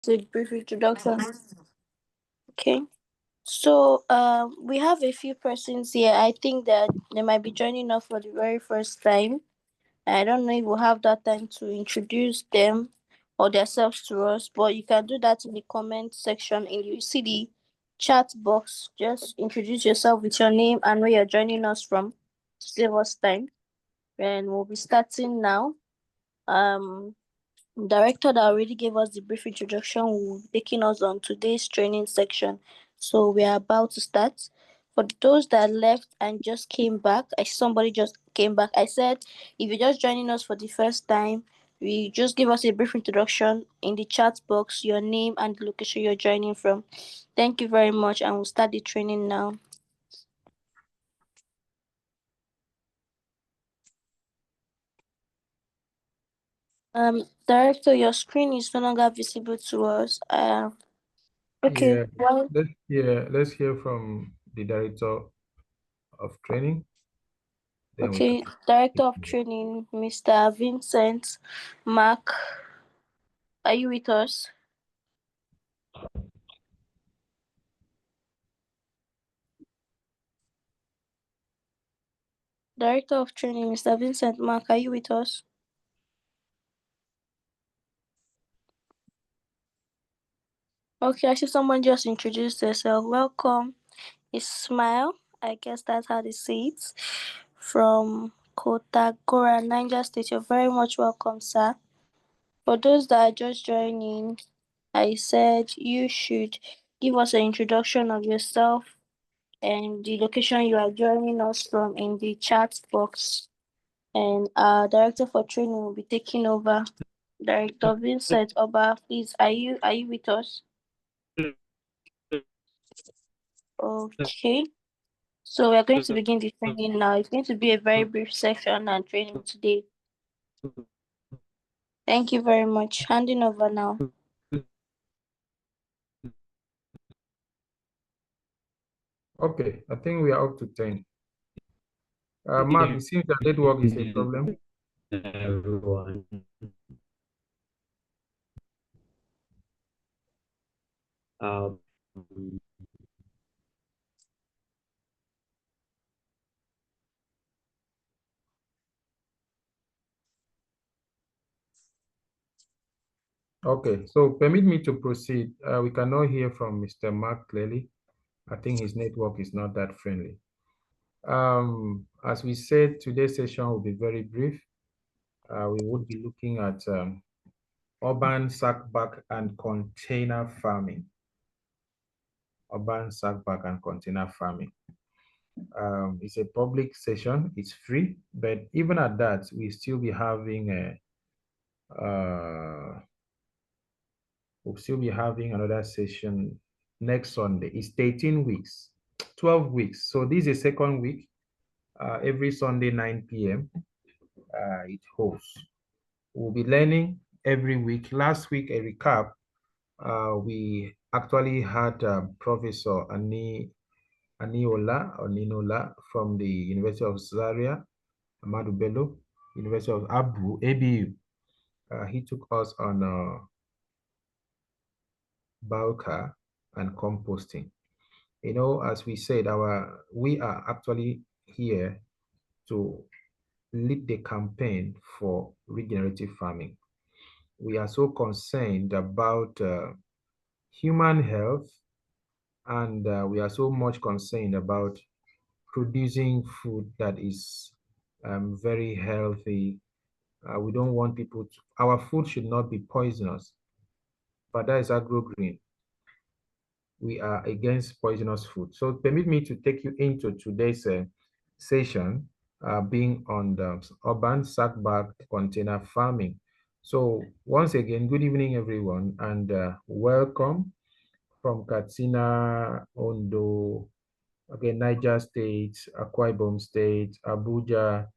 a brief introduction. Okay. So we have a few persons here. I think that they might be joining us for the very first time. I don't know if we'll have that time to introduce them or themselves to us, but you can do that in the comment section. And you see the chat box. Just introduce yourself with your name and where you're joining us from to save us time. And we'll be starting now. Director that already gave us the brief introduction will be taking us on today's training section. So we are about to start. For those that left and just came back, I see somebody just came back. I said, if you're just joining us for the first time, we just give us a brief introduction in the chat box, your name and the location you're joining from. Thank you very much, and we'll start the training now. Director, your screen is no longer visible to us. Okay. Yeah, Well, let's hear from the director of training. Then we okay, can. Director of Training, Mr. Vincent Mark, are you with us? Director of Training, Mr. Vincent Mark, are you with us? Okay, I see someone just introduced themselves. Welcome. It's Smile. I guess that's how they say it. From Kotagora, Niger State. You're very much welcome, sir. For those that are just joining, I said you should give us an introduction of yourself and the location you are joining us from in the chat box. And our director for training will be taking over. Director Vincent Oba, please, are you with us? Okay. So we are going to begin the training now. It's going to be a very brief session and training today. Thank you very much. Handing over now. Okay, I think we are up to 10. Mark, it seems that network is a problem. Everyone. Okay, so permit me to proceed. We cannot hear from Mr. Mark clearly. I think his network is not that friendly. As we said, today's session will be very brief. We will be looking at urban sackback and container farming. Urban sackback and container farming. It's a public session, it's free, but even at that, we still be having we'll still be having another session next Sunday. It's 13 weeks, 12 weeks. So this is a second week. Every Sunday, 9 p.m. It hosts. We'll be learning every week. Last week, a recap. We actually had Professor Ninola from the University of Zaria, Ahmadu Bello, University of ABU. He took us on biochar and composting. You know, as we said, we are actually here to lead the campaign for regenerative farming. We are so concerned about human health, and we are so much concerned about producing food that is very healthy. We don't want our food should not be poisonous, but that is AgroGreen. We are against poisonous food. So permit me to take you into today's session, being on the urban sackback container farming. So once again, good evening, everyone, and welcome from Katsina, Ondo, okay, Niger State, Akwa Ibom State, Abuja.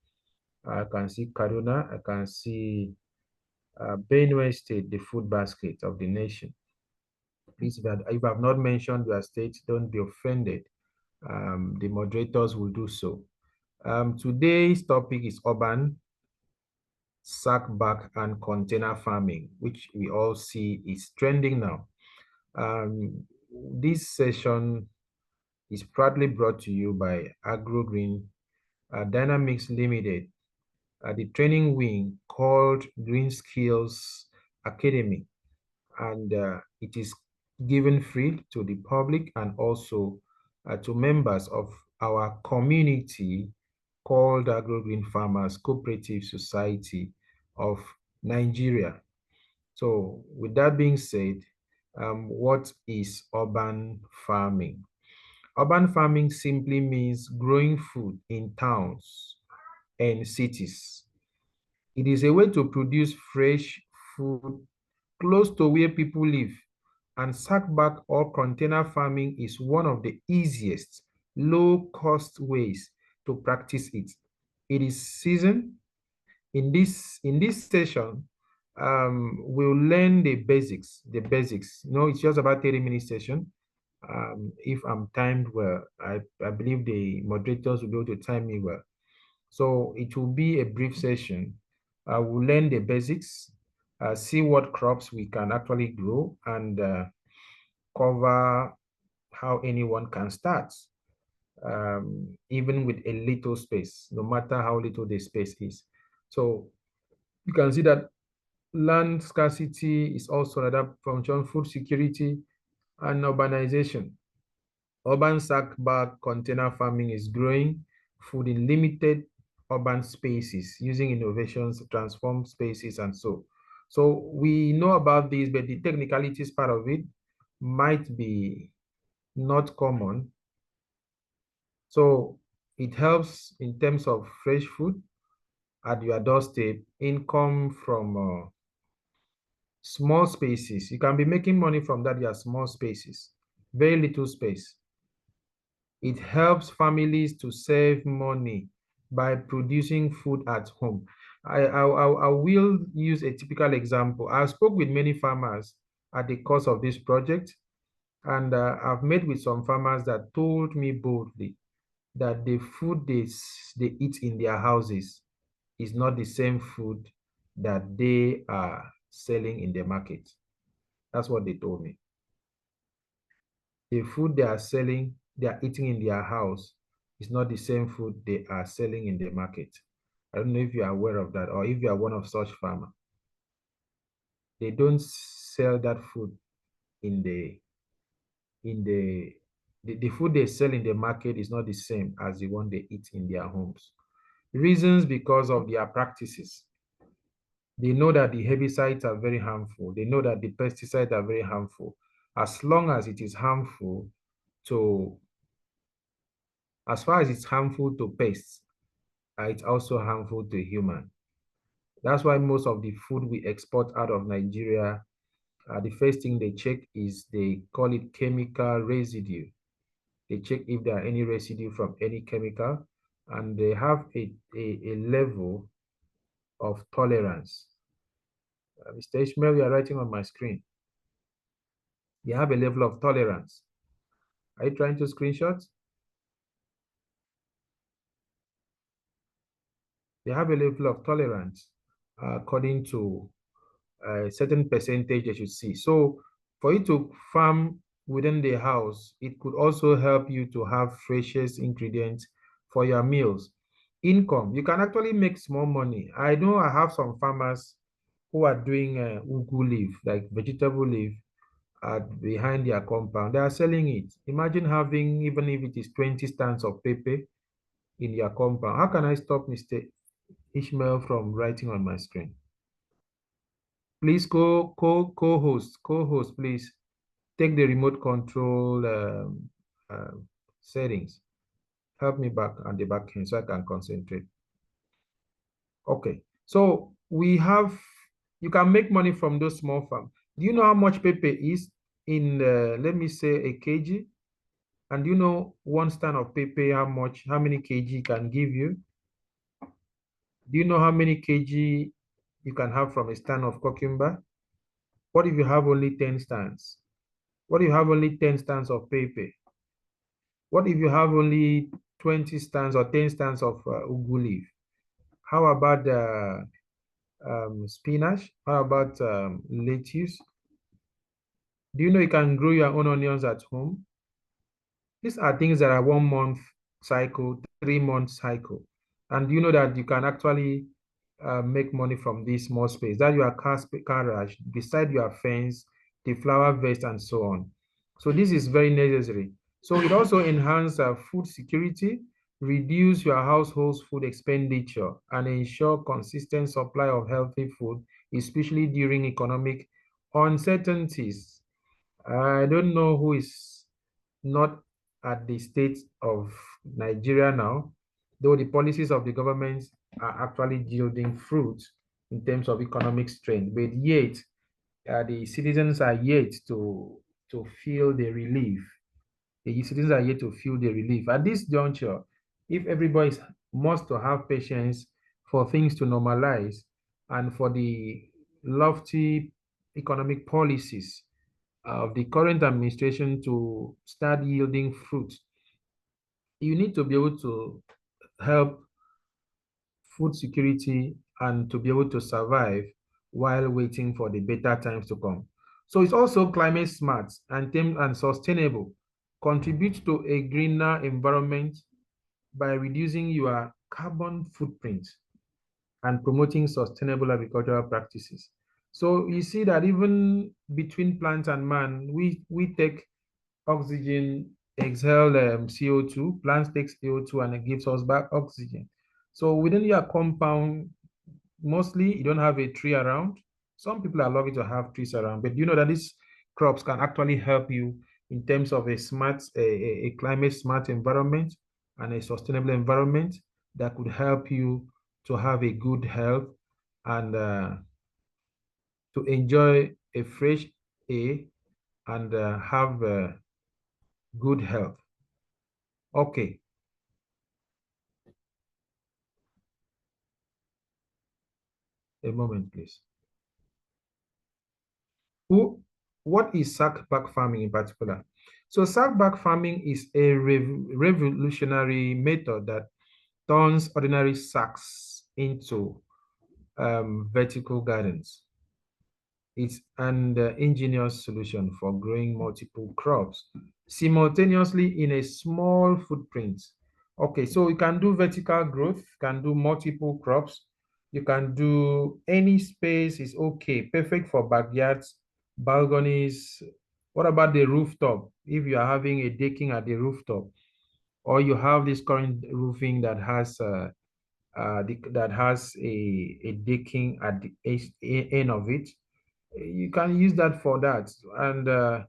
I can see Kaduna. I can see Benue State, the food basket of the nation. Please, if I've not mentioned your state, don't be offended. The moderators will do so. Today's topic is urban sack bag and container farming, which we all see is trending now. This session is proudly brought to you by AgroGreen Dynamics Ltd, the training wing called Green Skills Academy, and it is given free to the public and also to members of our community called AgroGreen Farmers Cooperative Society of Nigeria. So with that being said, what is urban farming? Urban farming simply means growing food in towns and cities. It is a way to produce fresh food close to where people live, and sack bag or container farming is one of the easiest, low-cost ways to practice it. It is seasoned. In this session, we'll learn the basics. It's just about 30-minute session. If I'm timed well, I believe the moderators will be able to time me well. So it will be a brief session. We'll learn the basics, see what crops we can actually grow, and cover how anyone can start, even with a little space, no matter how little the space is. So you can see that land scarcity is also another function, food security, and urbanization. Urban sack bag container farming is growing food in limited urban spaces using innovations to transform spaces and so. So we know about this, but the technicalities part of it might be not common. So it helps in terms of fresh food at your doorstep, income from small spaces. You can be making money from that, your small spaces, very little space. It helps families to save money by producing food at home. I will use a typical example. I spoke with many farmers at the course of this project, and I've met with some farmers that told me boldly that the food they eat in their houses is not the same food that they are selling in the market. That's what they told me. The food they are selling, they are eating in their house is not the same food they are selling in the market. I don't know if you are aware of that or if you are one of such farmers. They don't sell that food in the food they sell in the market is not the same as the one they eat in their homes. Reasons because of their practices. They know that the herbicides are very harmful. They know that the pesticides are very harmful. As long as it is harmful to As far as it's harmful to pests, it's also harmful to human. That's why most of the food we export out of Nigeria, the first thing they check is they call it chemical residue. They check if there are any residue from any chemical, and they have a level of tolerance. Mr. Ishmael, you are writing on my screen. They have a level of tolerance. Are you trying to screenshot? They have a level of tolerance according to a certain percentage they should see. So for you to farm within the house, it could also help you to have freshest ingredients for your meals. Income, you can actually make small money. I know I have some farmers who are doing ugu leaf, like vegetable leaf, behind their compound. They are selling it. Imagine having, even if it is 20 stands of pepper in your compound. How can I stop Mr. Ishmael from writing on my screen? Please co-host, please take the remote control settings. Help me back at the back end so I can concentrate. Okay, so you can make money from those small farms. Do you know how much pepper is in, let me say, a kg? And do you know one stand of pepper, how many kg can give you? Do you know how many kg you can have from a stand of cucumber? What if you have only 10 stands? What if you have only 10 stands of pepper? What if you have only 20 stands or 10 stands of ugu leaf? How about spinach? How about lettuce? Do you know you can grow your own onions at home? These are things that are 1 month cycle, 3 month cycle. And you know that you can actually make money from this small space. That your garage, beside your fence, the flower vest, and so on. So this is very necessary. So it also enhances food security, reduce your household's food expenditure, and ensure consistent supply of healthy food, especially during economic uncertainties. I don't know who is not at the state of Nigeria now, though the policies of the government are actually yielding fruit in terms of economic strength, but yet the citizens are yet to feel the relief. The citizens are yet to feel the relief. At this juncture, if everybody must to have patience for things to normalize and for the lofty economic policies of the current administration to start yielding fruit, you need to be able to help food security and to be able to survive while waiting for the better times to come. So it's also climate smart and sustainable. Contribute to a greener environment by reducing your carbon footprint and promoting sustainable agricultural practices. So you see that even between plant and man, we take oxygen, exhale CO2, plants take CO2 and it gives us back oxygen. So within your compound, mostly you don't have a tree around. Some people are lucky to have trees around, but you know that these crops can actually help you in terms of a climate smart environment and a sustainable environment that could help you to have a good health and to enjoy a fresh air and have good health. Okay, a moment, please. Who, what is sack-back farming in particular? So sack-back farming is a revolutionary method that turns ordinary sacks into vertical gardens. It's an ingenious solution for growing multiple crops simultaneously in a small footprint. Okay, so you can do vertical growth, can do multiple crops, you can do any space is okay, perfect for backyards, balconies. What about the rooftop? If you are having a decking at the rooftop, or you have this current roofing that has a decking at the end of it, you can use that for that. And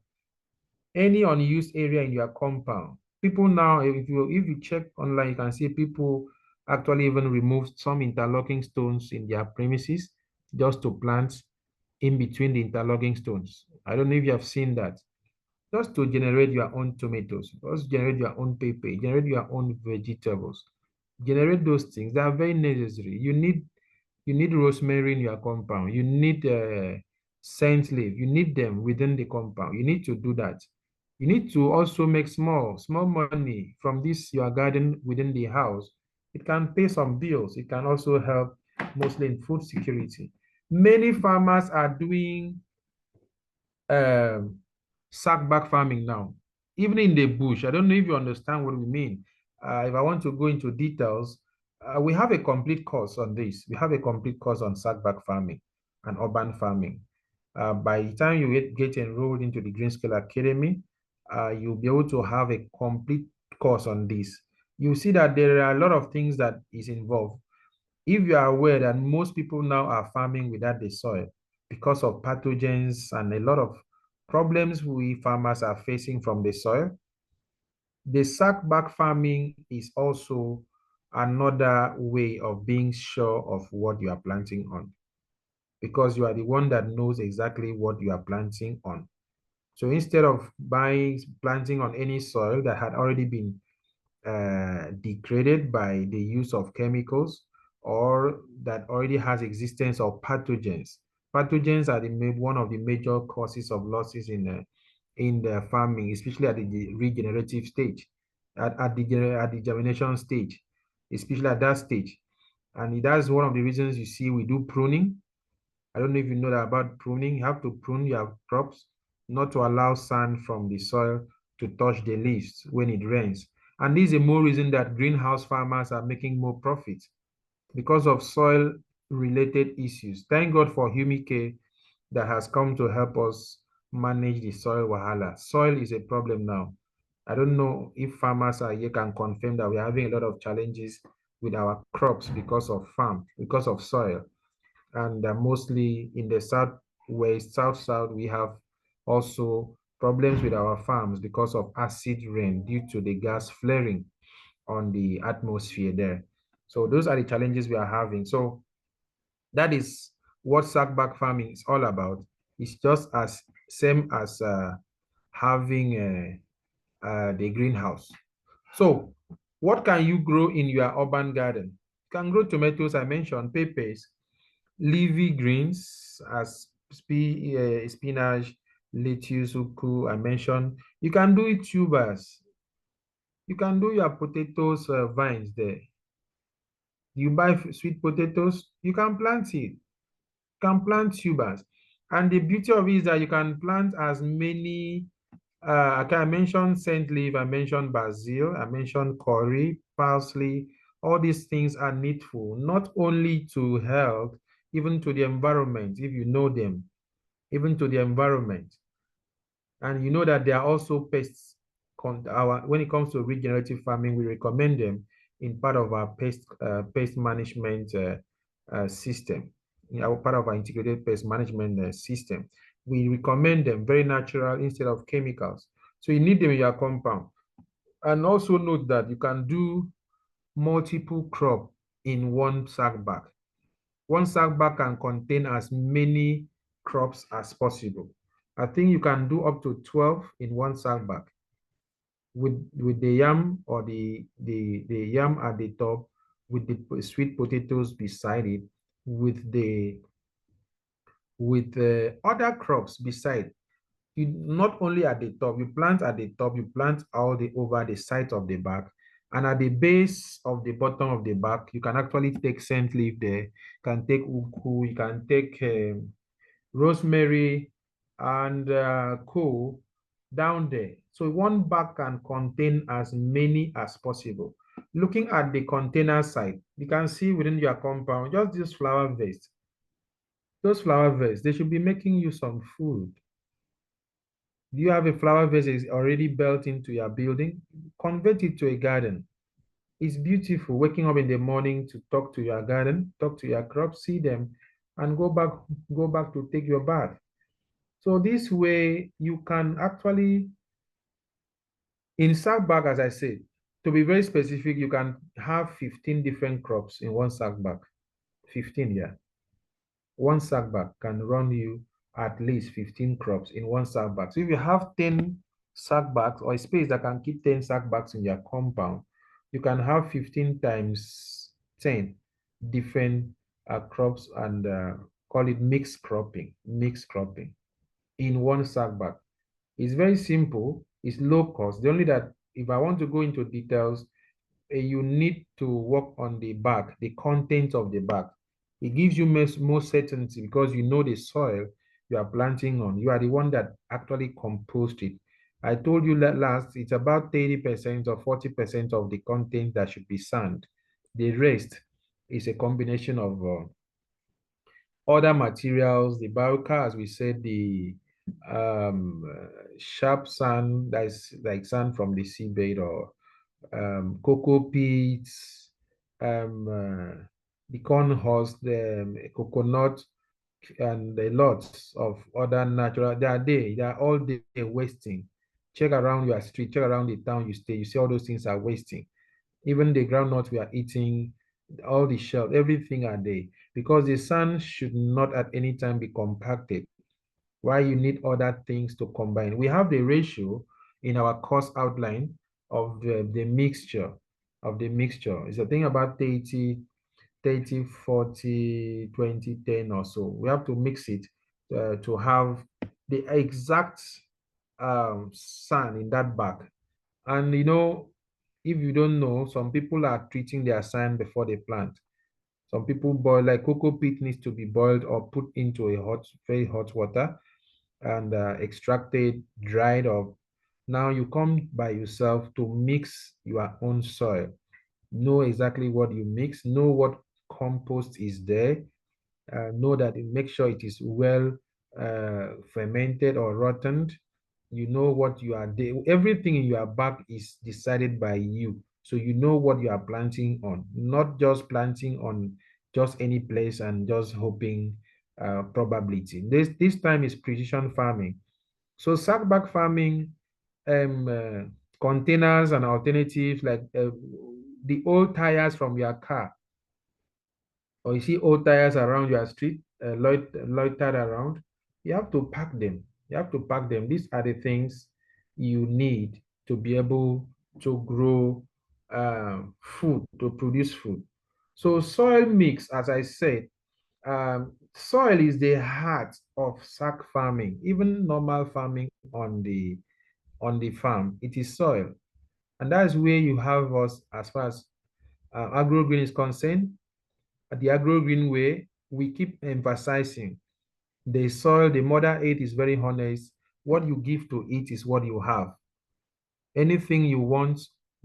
any unused area in your compound, people now, if you check online, you can see people actually even remove some interlocking stones in their premises just to plant in between the interlocking stones. I don't know if you have seen that. Just to generate your own tomatoes, just generate your own pepper, generate your own vegetables, generate those things. They are very necessary. You need rosemary in your compound. You need scent leaf. You need them within the compound. You need to do that. You need to also make small money from this your garden within the house. It can pay some bills. It can also help mostly in food security. Many farmers are doing um, sack-back farming now, even in the bush. I don't know if you understand what we mean. If I want to go into details, we have a complete course on this. We have a complete course on sack-back farming and urban farming. By the time you get enrolled into the Green Scale Academy, you'll be able to have a complete course on this. You see that there are a lot of things that is involved. If you are aware that most people now are farming without the soil because of pathogens and a lot of problems we farmers are facing from the soil, the sack-back farming is also another way of being sure of what you are planting on, because you are the one that knows exactly what you are planting on. So instead of planting on any soil that had already been degraded by the use of chemicals or that already has existence of pathogens. Pathogens are one of the major causes of losses in the farming, especially at the regenerative stage, at the germination stage, especially at that stage. And that's one of the reasons you see we do pruning. I don't know if you know that about pruning. You have to prune your crops not to allow sand from the soil to touch the leaves when it rains. And this is more reason that greenhouse farmers are making more profit because of soil related issues. Thank God for Humi that has come to help us manage the soil wahala. Soil is a problem now. I don't know if farmers are here can confirm that we're having a lot of challenges with our crops because of soil. And mostly in the southwest, south, we have also problems with our farms because of acid rain due to the gas flaring on the atmosphere there. So those are the challenges we are having. So that is what sackback farming is all about. It's just as same as having the greenhouse. So what can you grow in your urban garden? You can grow tomatoes, I mentioned, peppers, leafy greens as spinach, lettuce, uku, I mentioned. You can do it tubers. You can do your potatoes vines there. You buy sweet potatoes, you can plant it. You can plant tubers. And the beauty of it is that you can plant as many, I mentioned scent leaf, I mentioned basil, I mentioned curry, parsley. All these things are needful, not only to health, even to the environment, if you know them, even to the environment. And you know that there are also pests. When it comes to regenerative farming, we recommend them in part of our pest management system. Part of our integrated pest management system. We recommend them very natural instead of chemicals. So you need them in your compound. And also note that you can do multiple crop in one sack bag. One sack bag can contain as many crops as possible. I think you can do up to 12 in one sack bag with the yam or the yam at the top, with the sweet potatoes beside it, with the other crops beside. You not only at the top, you plant at the top, you plant all the over the side of the bag, and at the base of the bottom of the bag, you can actually take scent leaf there, you can take uku, you can take rosemary and cool down there. So one bag can contain as many as possible. Looking at the container side, you can see within your compound, just this flower vase. Those flower vase, they should be making you some food. Do you have a flower vase is already built into your building? Convert it to a garden. It's beautiful waking up in the morning to talk to your garden, talk to your crops, see them, and go back to take your bath. So this way you can actually, in sack bag, as I said, to be very specific, you can have 15 different crops in one sack bag. 15, yeah. One sack bag can run you at least 15 crops in one sack bag. So if you have 10 sack bags or a space that can keep 10 sack bags in your compound, you can have 15 times 10 different crops and call it mixed cropping in one sack bag. It's very simple. It's low cost. The only that if I want to go into details, you need to work on the bag, the content of the bag. It gives you more certainty because you know the soil you are planting on. You are the one that actually composed it. I told you that last, it's about 30% or 40% of the content that should be sand. The rest is a combination of other materials, the biochar, as we said, the sharp sand, that's like sand from the seabed, or cocoa peats, the corn husk, the coconut, and a lot of other natural. They are all day wasting. Check around your street, check around the town you stay, you see all those things are wasting. Even the groundnut we are eating, all the shells, everything are there because the sun should not at any time be compacted. Why you need other things to combine. We have the ratio in our course outline of the mixture It's a thing about 30, 40, 20, 10 or so. We have to mix it to have the exact sand in that bag. And you know, if you don't know, some people are treating their sand before they plant. Some people boil, like cocoa peat needs to be boiled or put into a very hot water and extracted, dried up. Now you come by yourself to mix your own soil. Know exactly what you mix, know what compost is there, know that make sure it is well fermented or rotted. You know what you are doing. Everything in your bag is decided by you. So you know what you are planting on, not just planting on just any place and just hoping probability. This time is precision farming. So sack bag farming, containers and alternatives like the old tires from your car, or you see old tires around your street, loitered around, you have to pack them. You have to pack them. These are the things you need to be able to grow food, to produce food. So soil mix, as I said, soil is the heart of sack farming, even normal farming on the farm. It is soil, and that's where you have us as far as AgroGreen is concerned. At the AgroGreen way, we keep emphasizing the soil, the mother earth is very honest. What you give to it is what you have. Anything you want,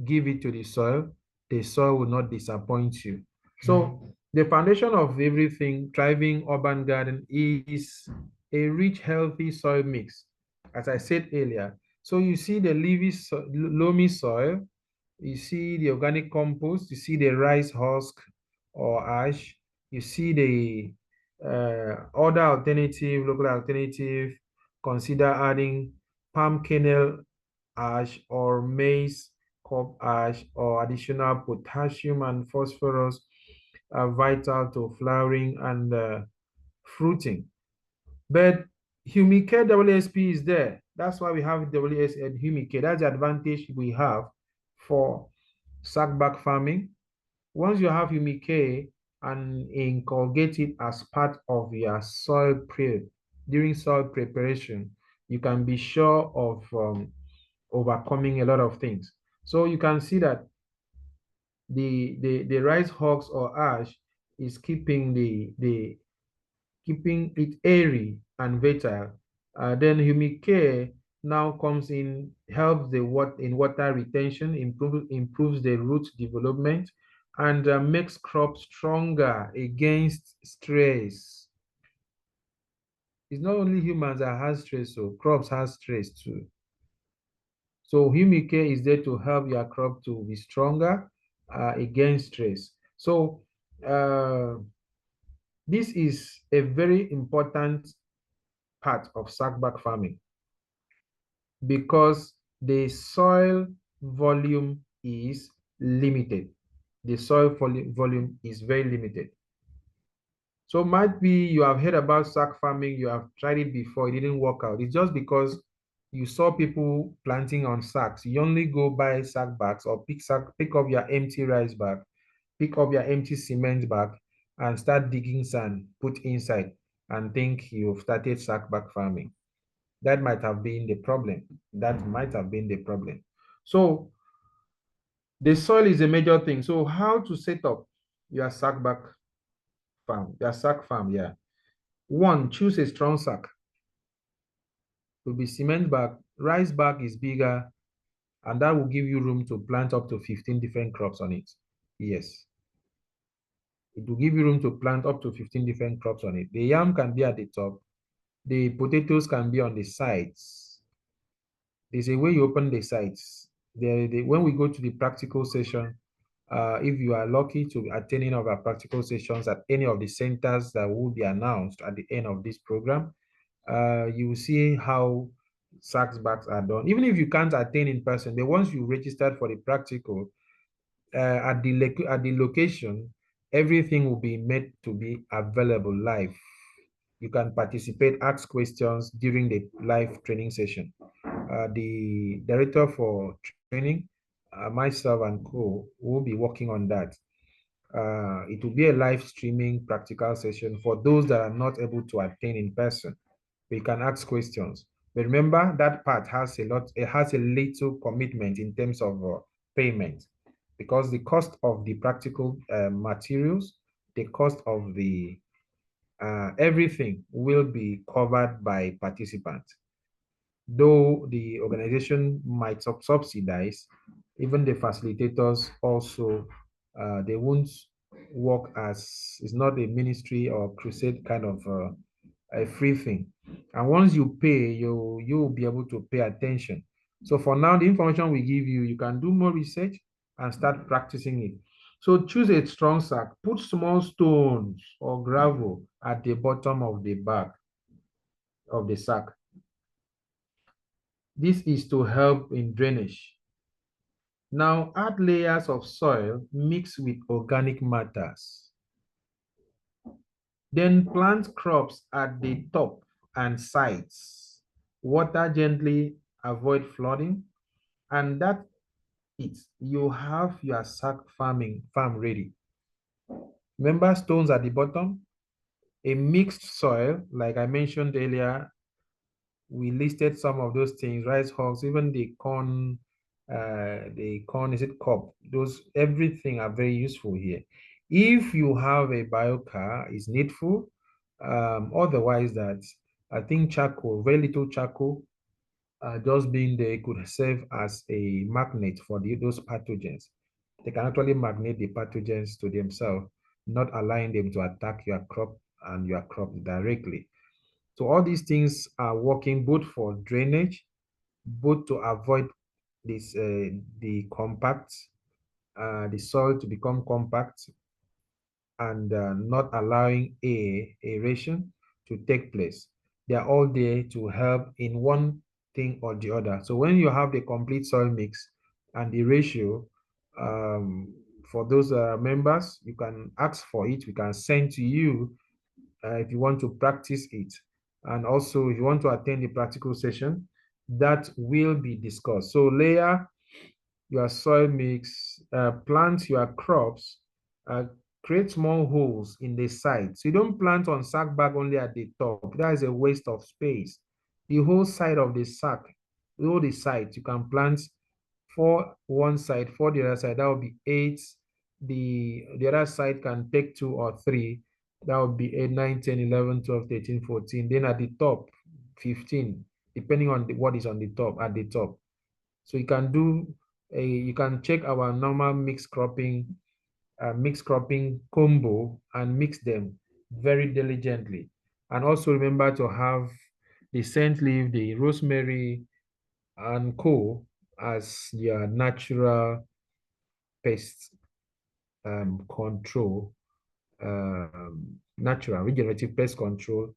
give it to the soil will not disappoint you. So the foundation of everything, thriving urban garden, is a rich, healthy soil mix, as I said earlier. So you see the loamy soil, you see the organic compost, you see the rice husk or ash, you see the other alternative, local alternative, consider adding palm kernel ash or maize cob ash or additional potassium and phosphorus are vital to flowering and fruiting. But Humicare WSP is there. That's why we have WS and Humicare. That's the advantage we have for sackback farming. Once you have Humicare and inculcate it as part of your soil prep, during soil preparation, you can be sure of overcoming a lot of things. So you can see that the rice husk or ash is keeping it airy and fertile. Then Humicare now comes in, helps the water retention, improves the root development, and makes crops stronger against stress. It's not only humans that have stress, so crops have stress too. So Humicare is there to help your crop to be stronger against stress. So this is a very important part of sackback farming because the soil volume is limited. The soil volume is very limited. So might be you have heard about sack farming, you have tried it before, it didn't work out. It's just because you saw people planting on sacks. You only go buy sack bags or pick up your empty rice bag, pick up your empty cement bag and start digging sand, put inside and think you've started sack bag farming. That might have been the problem. That might have been the problem. So the soil is a major thing. So how to set up your sack bag farm, your sack farm, yeah. One, choose a strong sack. It will be cement bag. Rice bag is bigger, and that will give you room to plant up to 15 different crops on it. Yes. It will give you room to plant up to 15 different crops on it. The yam can be at the top. The potatoes can be on the sides. There's a way you open the sides. When we go to the practical session, if you are lucky to be attending of our practical sessions at any of the centers that will be announced at the end of this program, you will see how sacks bags are done. Even if you can't attend in person, but once you registered for the practical, at the location, everything will be made to be available live. You can participate, ask questions during the live training session. The director for training, myself and co, will be working on that. It will be a live streaming practical session for those that are not able to attend in person. We can ask questions. But remember, that part has it has a little commitment in terms of payment because the cost of the practical materials the cost of the everything will be covered by participants. Though the organization might subsidize, even the facilitators also, they won't work as, it's not a ministry or crusade kind of a free thing. And once you pay, you'll be able to pay attention. So for now, the information we give you, you can do more research and start practicing it. So choose a strong sack, put small stones or gravel at the bottom of the bag of the sack. This is to help in drainage. Now add layers of soil mixed with organic matters. Then plant crops at the top and sides. Water gently, avoid flooding. And that it, you have your sack farm ready. Remember stones at the bottom, a mixed soil, like I mentioned earlier, we listed some of those things, rice hulls, even the corn, is it cob? Those, everything are very useful here. If you have a biocar, it's needful. Otherwise that, I think charcoal, very little charcoal, just being there could serve as a magnet for those pathogens. They can actually magnet the pathogens to themselves, not allowing them to attack your crop and your crop directly. So all these things are working both for drainage, both to avoid this the compact, the soil to become compact, and not allowing aeration to take place. They are all there to help in one thing or the other. So when you have the complete soil mix and the ratio, for those members, you can ask for it. We can send to you if you want to practice it. And also, if you want to attend the practical session, that will be discussed. So layer your soil mix, plant your crops, uh, create small holes in the side. So you don't plant on sack bag only at the top. That is a waste of space. The whole side of the sack, all the sides, you can plant for one side, for the other side. That would be 8. The other side can take 2 or 3. That would be 8, 9, 10, 11, 12, 13, 14. Then at the top, 15, depending on what is on the top, at the top. So you can do you can check our normal mixed cropping combo and mix them very diligently. And also remember to have the scent leaf, the rosemary and co as your natural pest control, natural regenerative pest control,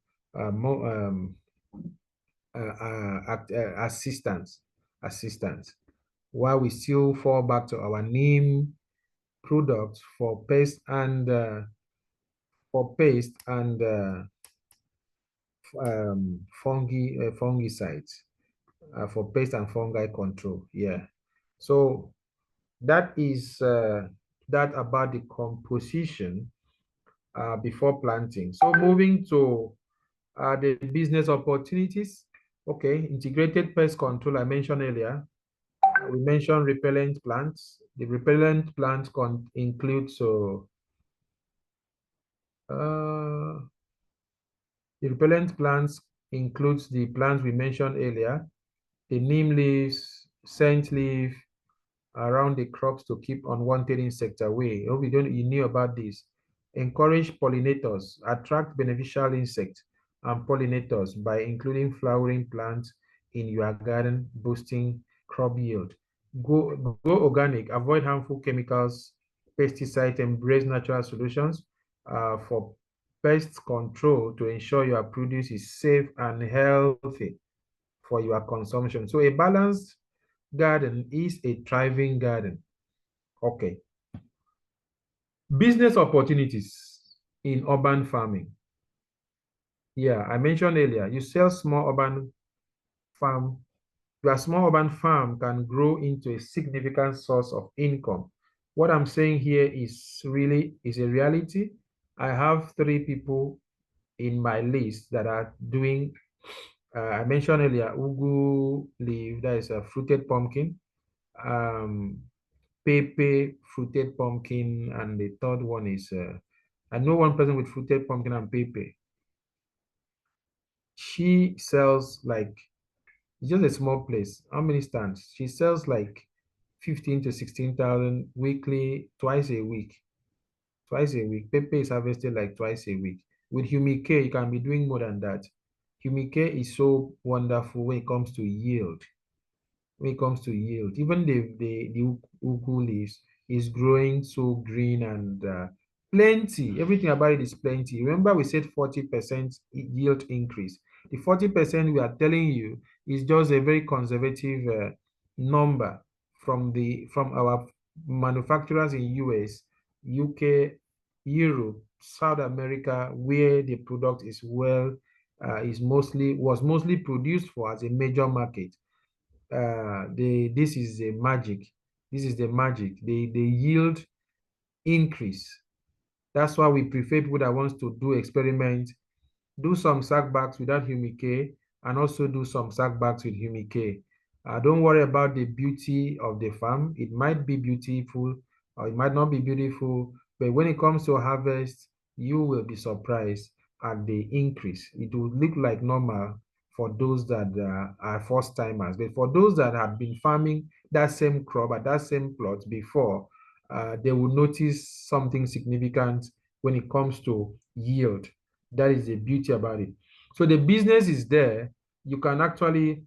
assistance, while we still fall back to our neem products for pest and fungicides for pest and fungi control. Yeah. So that is that about the composition before planting. So moving to the business opportunities. Okay, integrated pest control I mentioned earlier. We mentioned repellent plants. The repellent plants include uh, the repellent plants includes the plants we mentioned earlier, the neem leaves, scent leaf around the crops to keep unwanted insects away. Hope you knew about this. Encourage pollinators, attract beneficial insects and pollinators by including flowering plants in your garden, boosting crop yield. Go organic, avoid harmful chemicals, pesticides, embrace natural solutions for pest control to ensure your produce is safe and healthy for your consumption. So a balanced garden is a thriving garden. Okay. Business opportunities in urban farming. Yeah, I mentioned earlier, you sell small urban farm. Your small urban farm can grow into a significant source of income. What I'm saying here is really is a reality. I have 3 people in my list that are doing, I mentioned earlier, ugu leaf, that is a fruited pumpkin, pepe, fruited pumpkin, and the third one is I know one person with fruited pumpkin and pepper. She sells like, it's just a small place. How many stands? She sells like 15 to 16,000 weekly, twice a week. Twice a week. Pepper is harvested like twice a week. With Humi K, you can be doing more than that. Humi K is so wonderful when it comes to yield. When it comes to yield, even the ugu leaves is growing so green and plenty. Everything about it is plenty. Remember, we said 40% yield increase. The 40% we are telling you is just a very conservative number from our manufacturers in US, UK, Europe, South America, where the product is was mostly produced for as a major market. This is the magic. This is the magic. The yield increase. That's why we prefer people that wants to do experiment, do some sack bags without Humicare, and also do some sack bags with Humicare. Don't worry about the beauty of the farm. It might be beautiful or it might not be beautiful, but when it comes to harvest, you will be surprised at the increase. It will look like normal for those that are first timers, but for those that have been farming that same crop at that same plot before, they will notice something significant when it comes to yield. That is the beauty about it. So the business is there. You can actually,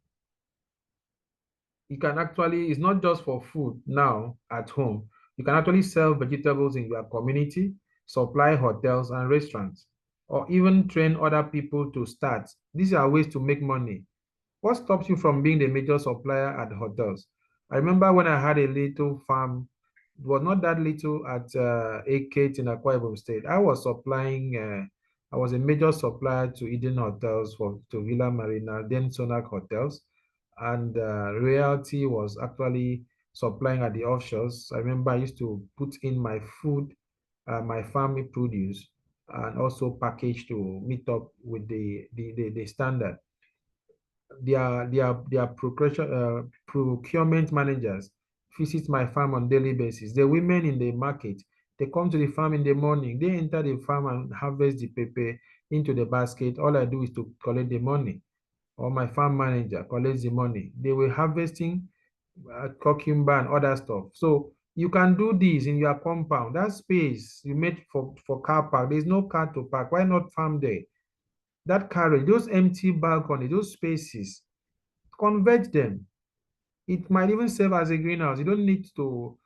it's not just for food now at home. You can actually sell vegetables in your community, supply hotels and restaurants, or even train other people to start. These are ways to make money. What stops you from being the major supplier at hotels? I remember when I had a little farm, it was not that little at Ekate in Akwa Ibom State. I was a major supplier to Eden Hotels, to Villa Marina, then Sonac Hotels, and Realty was actually supplying at the offshores. I remember I used to put in my food, my farming produce, and also package to meet up with the standard. Their procurement managers visit my farm on daily basis. The women in the market, they come to the farm in the morning. They enter the farm and harvest the pepper into the basket. All I do is to collect the money, or my farm manager collects the money. They were harvesting cucumber and other stuff. So you can do this in your compound. That space you made for car park, there's no car to park. Why not farm there? That carriage, those empty balcony, those spaces, convert them. It might even serve as a greenhouse. You don't need to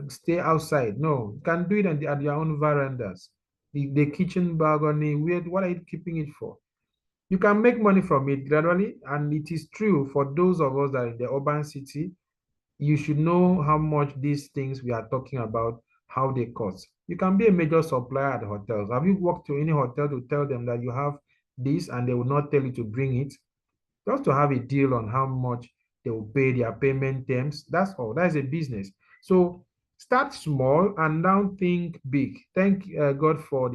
stay outside. No, you can do it at your own verandas. The kitchen balcony, what are you keeping it for? You can make money from it gradually, and it is true for those of us that are in the urban city. You should know how much these things we are talking about, how they cost. You can be a major supplier at hotels. Have you walked to any hotel to tell them that you have this and they will not tell you to bring it? Just to have a deal on how much they will pay, their payment terms. That's all. That's a business. So start small and now think big. Thank God for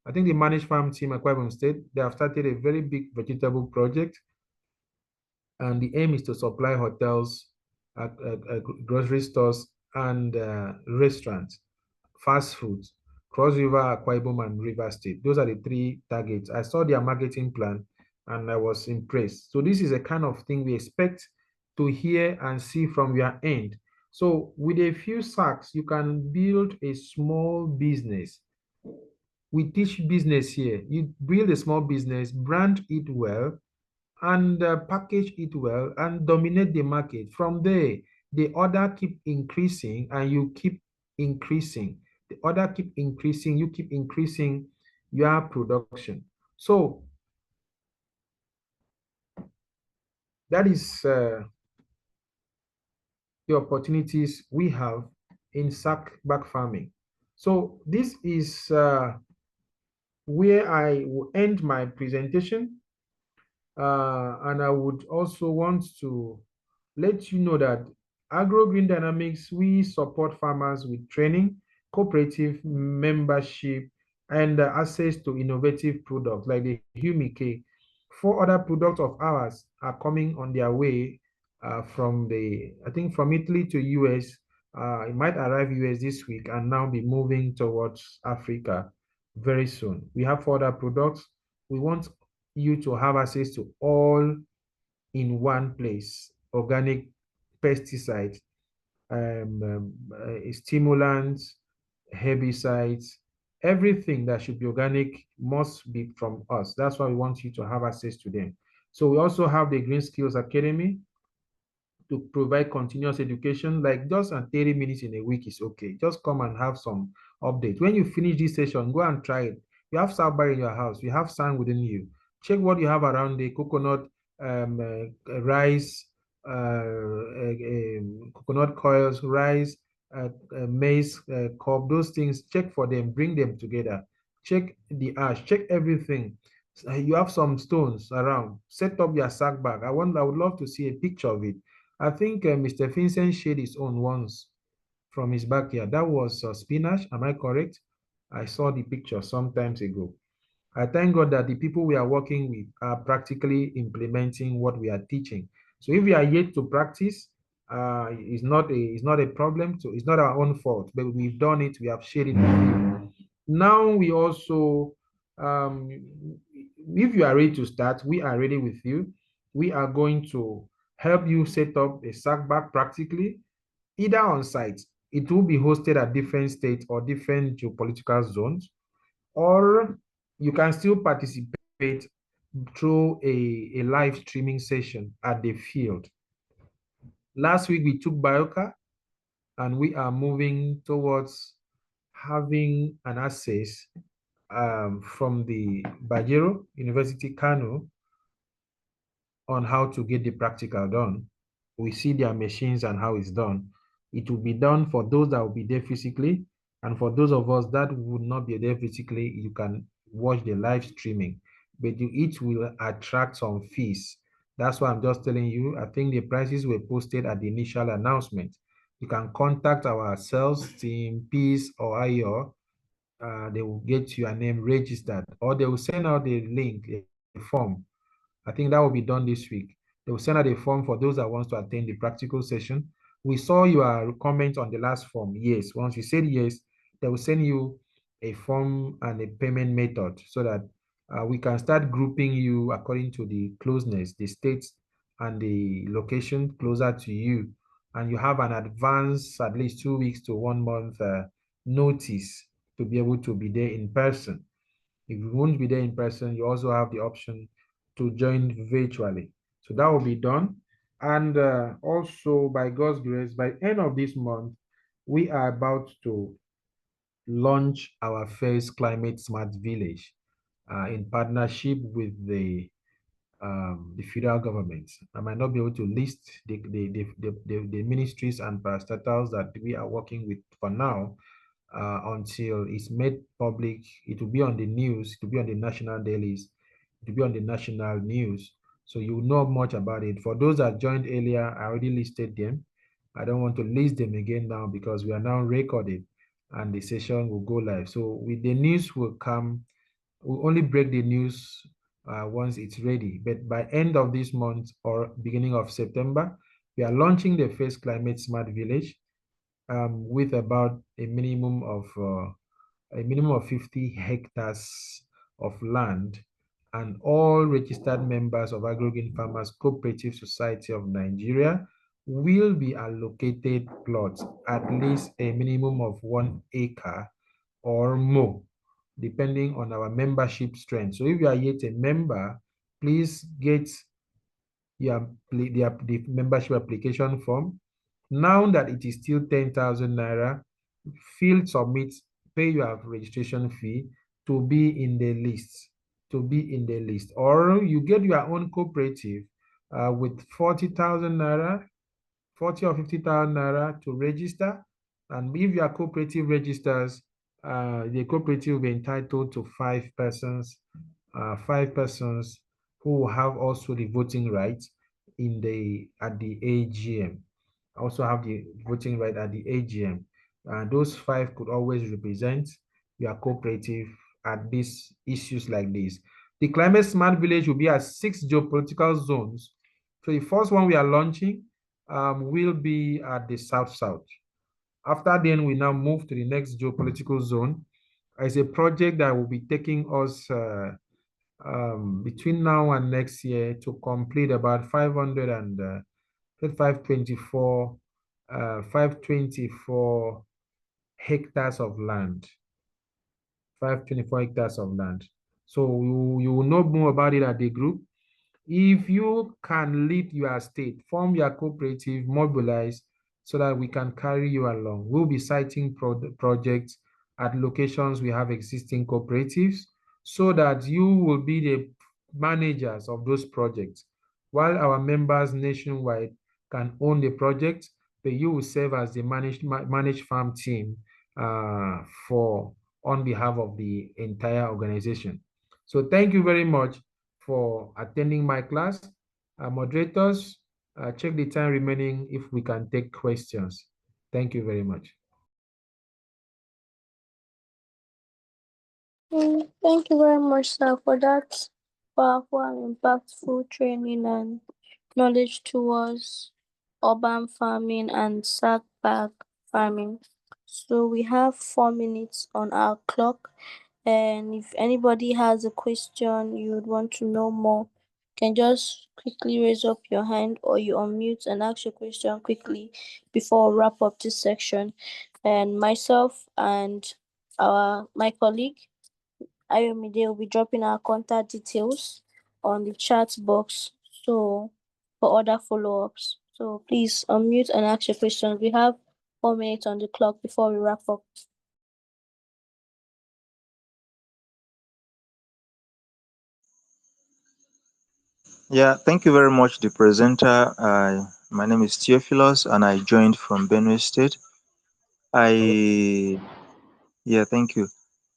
I think the managed farm team at Kwabon State. They have started a very big vegetable project, and the aim is to supply hotels, grocery stores, and restaurants, fast foods, Cross River, Akwa Ibom, and River State. Those are the three targets. I saw their marketing plan and I was impressed. So this is a kind of thing we expect to hear and see from your end. So with a few sacks, you can build a small business. We teach business here. You build a small business, brand it well, and package it well and dominate the market. From there, the order keep increasing and you keep increasing. The order keep increasing, you keep increasing your production. So that is the opportunities we have in sack back farming. So this is where I will end my presentation. And I would also want to let you know that AgroGreen Dynamics, we support farmers with training, cooperative membership, and access to innovative products like the Humi. Four other products of ours are coming on their way I think from Italy to US. It might arrive US this week and now be moving towards Africa. very soon. We have further products. We want you to have access to all in one place: organic pesticides, stimulants, herbicides, everything that should be organic must be from us. That's why we want you to have access to them. So we also have the Green Skills Academy to provide continuous education. Like just 30 minutes in a week is okay. Just come and have some update. When you finish this session, go and try it. You have saltbar in your house. You have sand within you. Check what you have around the coconut, rice, coconut coils, rice, maize, cob, those things. Check for them. Bring them together. Check the ash. Check everything. You have some stones around. Set up your sack bag. I would love to see a picture of it. I think Mr. Vincent shared his own once from his backyard. That was spinach. Am I correct? I saw the picture some times ago. I thank God that the people we are working with are practically implementing what we are teaching. So if we are yet to practice, it's not a problem. So it's not our own fault, but we've done it. We have shared it with you. Now we also, um, if you are ready to start, we are ready with you. We are going to help you set up a sack bag practically, either on site. It will be hosted at different states or different geopolitical zones, or you can still participate through a live streaming session at the field. Last week, we took Bioka, and we are moving towards having an access from the Bajero University Kano on how to get the practical done. We see their machines and how it's done. It will be done for those that will be there physically, and for those of us that would not be there physically, you can watch the live streaming, but each will attract some fees. That's why I'm just telling you. I think the prices were posted at the initial announcement. You can contact our sales team, Peace or IO. They will get your name registered, or they will send out a link, a form. I think that will be done this week. They will send out a form for those that wants to attend the practical session. We saw your comment on the last form. Yes, once you said yes, they will send you a form and a payment method so that we can start grouping you according to the closeness, the states and the location closer to you. And you have an advance, at least 2 weeks to 1 month notice to be able to be there in person. If you won't be there in person, you also have the option to join virtually. So that will be done. And also, by God's grace, by end of this month, we are about to launch our first climate smart village in partnership with the federal government. I might not be able to list the ministries and parastatals that we are working with for now, until it's made public. It will be on the news, it will be on the national dailies, it will be on the national news. So you know much about it. For those that joined earlier, I already listed them. I don't want to list them again now because we are now recording and the session will go live. So with the news will come, we'll only break the news once it's ready. But by end of this month or beginning of September, we are launching the first climate smart village with about a minimum of 50 hectares of land, and all registered members of AgroGreen Farmers Cooperative Society of Nigeria will be allocated plots at least a minimum of 1 acre or more, depending on our membership strength. So if you are yet a member, please get the membership application form. Now that it is still 10,000 naira, fill, submit, pay your registration fee to be in the list, or you get your own cooperative with 40,000 naira, 40 or 50,000 naira to register. And if your cooperative registers, the cooperative will be entitled to 5 persons who will have also the voting rights at the AGM. Also have the voting right at the AGM. Those 5 could always represent your cooperative at these issues like this. The climate smart village will be at 6 geopolitical zones. So the first one we are launching will be at the south-south. After then, we now move to the next geopolitical zone, It's a project that will be taking us between now and next year to complete about 524 hectares of land. 524 hectares of land. So you will know more about it at the group. If you can lead your state, form your cooperative, mobilize so that we can carry you along. We'll be citing projects at locations we have existing cooperatives so that you will be the managers of those projects. While our members nationwide can own the project, but you will serve as the managed farm team for on behalf of the entire organization. So thank you very much for attending my class. Moderators, check the time remaining if we can take questions. Thank you very much. Thank you very much, sir, for that powerful and impactful training and knowledge towards urban farming and sack bag farming. So we have 4 minutes on our clock, and if anybody has a question you would want to know more, you can just quickly raise up your hand or you unmute and ask your question quickly before we wrap up this section. And myself and my colleague Ayomide will be dropping our contact details on the chat box so for other follow-ups. So please unmute and ask your question. We have 4 minutes on the clock before we wrap up. Yeah, thank you very much, the presenter. My name is Theophilus, and I joined from Benue State. Yeah, thank you.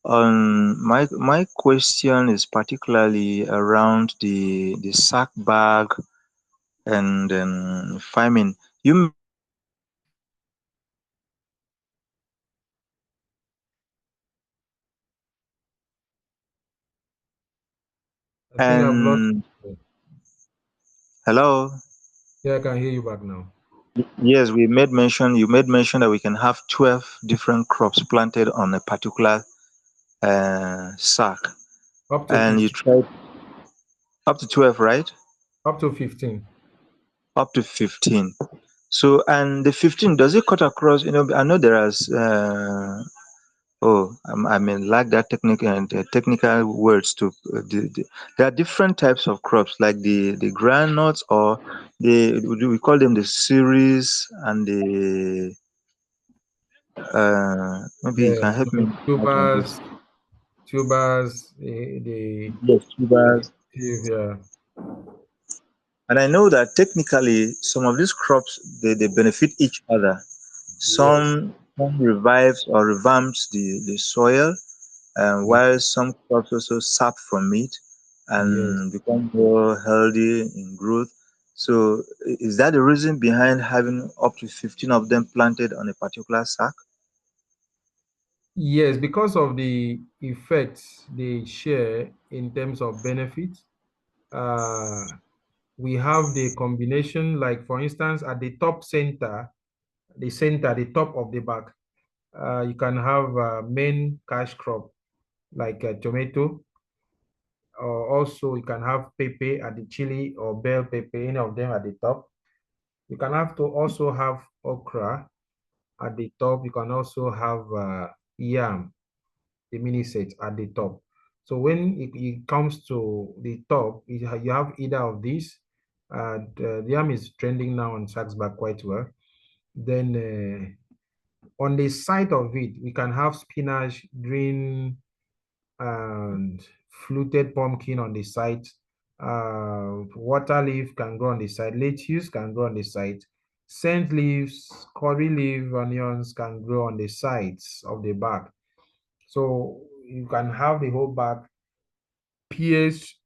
My question is particularly around the sack bag and then farming. You I think I've lost. and hello. Yeah, I can hear you back now. Yes, we made mention. You made mention that we can have 12 different crops planted on a particular sack, Up to and you 15. tried up to 12, right? Up to 15. Up to 15. So, and the 15, does it cut across? I know there is. I mean, like that technical and technical words to there are different types of crops, like the granules, or we call them the cereals, and the maybe you Yeah, can help me the out on this. tubers, the Yes, tubers. yeah. And I know that technically some of these crops they benefit each other. Yes, Some revives or revamps the soil, yes, while some crops also sap from it yes. and become more healthy in growth. So is that the reason behind having up to 15 of them planted on a particular sack? Yes, because of the effects they share in terms of benefits. We have the combination, like for instance, at the top center, the top of the bag, you can have main cash crop like tomato, or also you can have pepper at the chili or bell pepper, any of them at the top. You can have to also have okra at the top. You can also have yam, the mini set at the top. So when it comes to the top, you have either of these. The yam is trending now on Saxback quite well. Then on the side of it, we can have spinach, green, and fluted pumpkin on the side. Water leaf can grow on the side. Lettuce can grow on the side. Scent leaves, curry leaf, onions can grow on the sides of the bag. So you can have the whole bag pierced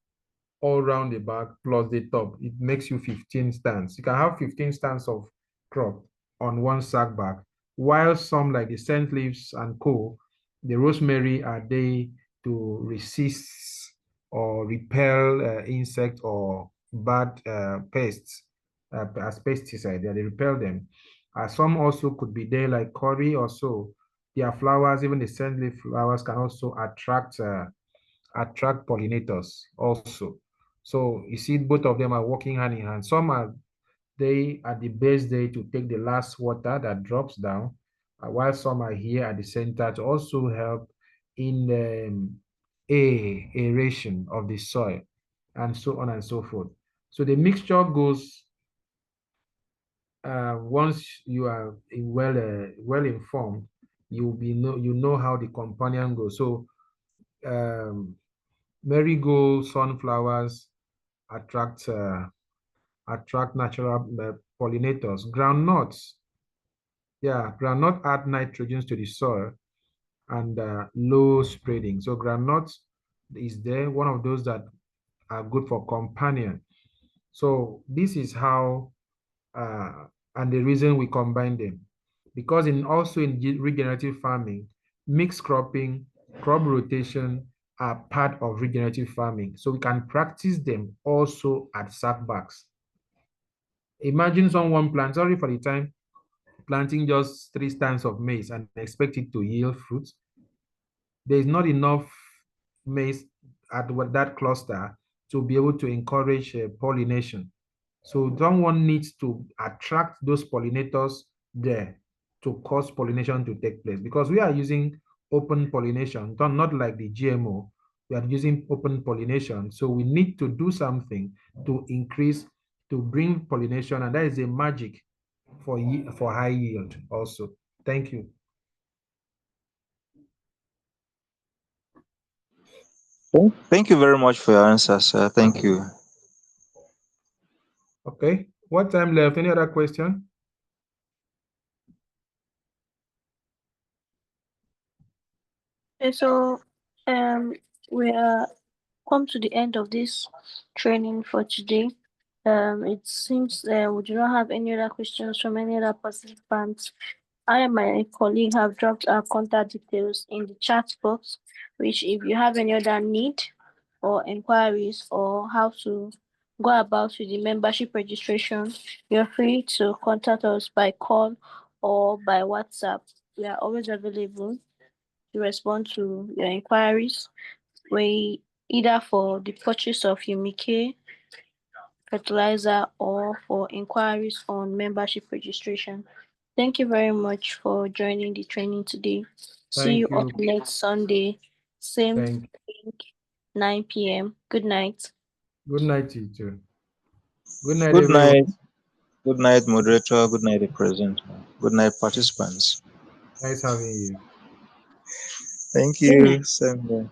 all around the back plus the top. It makes you 15 stands. You can have 15 stands of crop on one sack bag, while some like the scent leaves and co, the rosemary are they to resist or repel insect or bad pests as pesticide. They repel them. Some also could be there like curry or so Their flowers, even the scent leaf flowers, can also attract pollinators also. So you see, both of them are working hand in hand. Some are they at the base day to take the last water that drops down, while some are here at the center to also help in the aeration of the soil, and so on and so forth. So the mixture goes, once you are well informed, you know how the companion goes. So um, marigold sunflowers attract attract natural pollinators. Groundnuts, yeah, groundnut add nitrogen to the soil and low spreading. So groundnut is there, one of those that are good for companion. So this is how, and the reason we combine them, because in also in regenerative farming, mixed cropping, crop rotation are part of regenerative farming. So we can practice them also at setbacks. Imagine someone plants, sorry for the time, planting just 3 stands of maize and expect it to yield fruit. There is not enough maize at that cluster to be able to encourage pollination. So someone needs to attract those pollinators there to cause pollination to take place, because we are using open pollination, not like the GMO. We are using open pollination. So we need to do something to increase, to bring pollination, and that is a magic for high yield also. Thank you. Thank you very much for your answers, sir. Thank you. Okay. What time left? Any other question? Okay, so we are come to the end of this training for today. It seems we do not have any other questions from any other participants. I and my colleague have dropped our contact details in the chat box, which if you have any other need or inquiries or how to go about with the membership registration, you're free to contact us by call or by WhatsApp. We are always available to respond to your inquiries. We either for the purchase of Humi fertilizer or for inquiries on membership registration. Thank you very much for joining the training today. See you Thank on you. next Sunday, same Thank thing, 9 p.m. Good night. Good night to you too. Good night, Good everyone. night. Good night, moderator. Good night, the presenter. Good night, participants. Nice having you. Thank you. Same here.